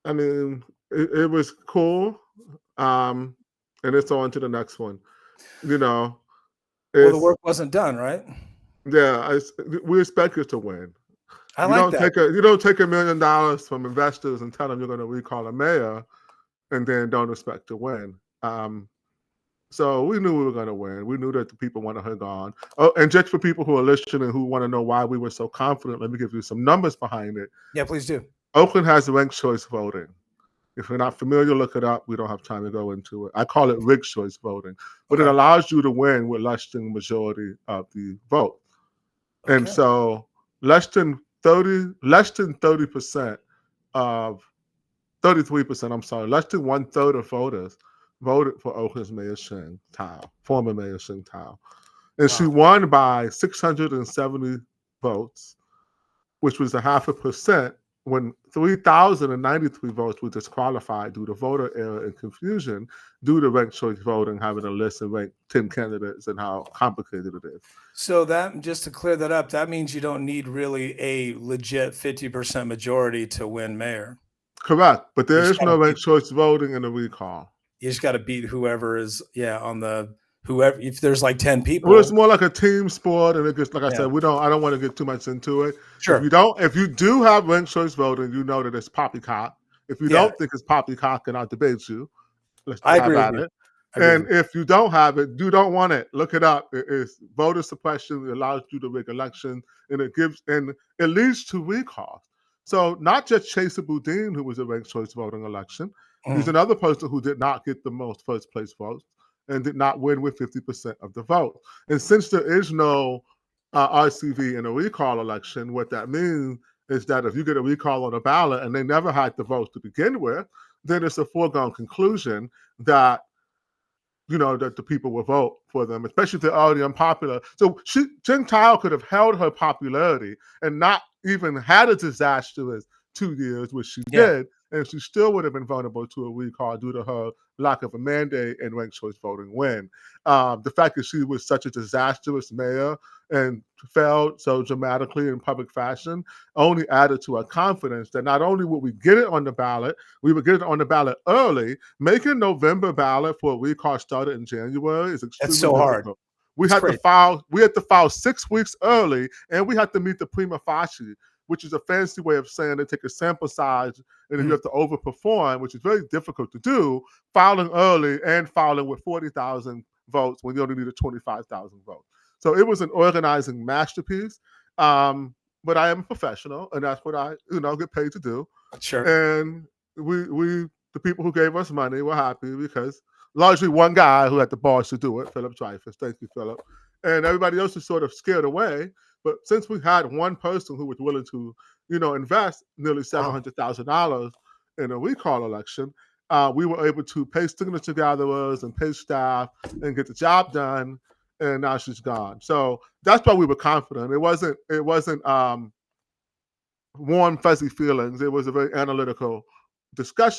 I mean, it was cool, and it's on to the next one. You know, Well, the it's work wasn't done, right? yeah. We expect you to win. I like that. You don't take $1 million from investors and tell them you're going to recall a mayor, and then don't expect to win. So we knew we were going to win. We knew that the people wanted her gone. Oh, and just for people who are listening who want to know why we were so confident, let me give you some numbers behind it. Yeah, please do. Oakland has ranked choice voting. If you're not familiar, look it up. We don't have time to go into it. I call it rigged choice voting, but it Okay. allows you to win with less than the majority of the vote. And Okay. so less than 30% of 33%, I'm sorry, less than 1/3 of voters voted for Oakland's Mayor Sheng Thao, former Mayor Sheng Thao. And she Wow. won by 670 votes, which was a 0.5%, when 3,093 votes were disqualified due to voter error and confusion due to ranked choice voting, having a list of ranked 10 candidates and how complicated it is. So that, just to clear that up, that means you don't need really a legit 50% majority to win mayor. Correct, but You there just is gotta no beat ranked choice voting in the recall. you just gotta beat whoever is, yeah, on the whoever, if there's like 10 Well, it's people. more like a team sport, and it gets, like I Yeah. said, I don't want to get too much into it. Sure. If you do have ranked choice voting, you know that it's poppycock. If you Yeah. don't think it's poppycock, then I'll debate you. Let's I have agree with at you. it. I agree with And you. if you don't have it, you don't want it. Look it up. It is voter suppression. It allows you to rig elections, and it leads to recalls. So not just Chesa Boudin, who was a ranked choice voting election. He's Mhm. another person who did not get the most first place votes and did not win with 50% of the vote. And since there is no RCV in a recall election, what that means is that if you get a recall on a ballot and they never had the votes to begin with, then it's a foregone conclusion that that the people will vote for them, especially if they're already unpopular. So Sheng Thao could have held her popularity and not even had a disastrous 2 years, which she Yeah. did, and she still would have been vulnerable to a recall due to her lack of a mandate and ranked choice voting win. The fact that she was such a disastrous mayor and failed so dramatically in public fashion only added to our confidence that not only would we get it on the ballot, we would get it on the ballot early. Making November ballot for a recall started in January is That's extremely so hard. difficult. It's crazy. We had to file 6 weeks early, and we had to meet the prima facie, which is a fancy way of saying they take a sample size and you have to overperform, which is very difficult to do, filing early and filing with 40,000 votes when you only needed 25,000 votes. So it was an organizing masterpiece. But I am a professional, and that's what I get paid to do. Sure. And the people who gave us money were happy because largely one guy who had the balls to do it, Philip Dreyfus. Thank you, Philip. And everybody else was sort of scared away. But since we had one person who was willing to, invest nearly $700,000 in a recall election, we were able to pay signature gatherers and pay staff and get the job done. And now she's gone. So that's why we were confident. It wasn't warm, fuzzy feelings. It was a very analytical discussion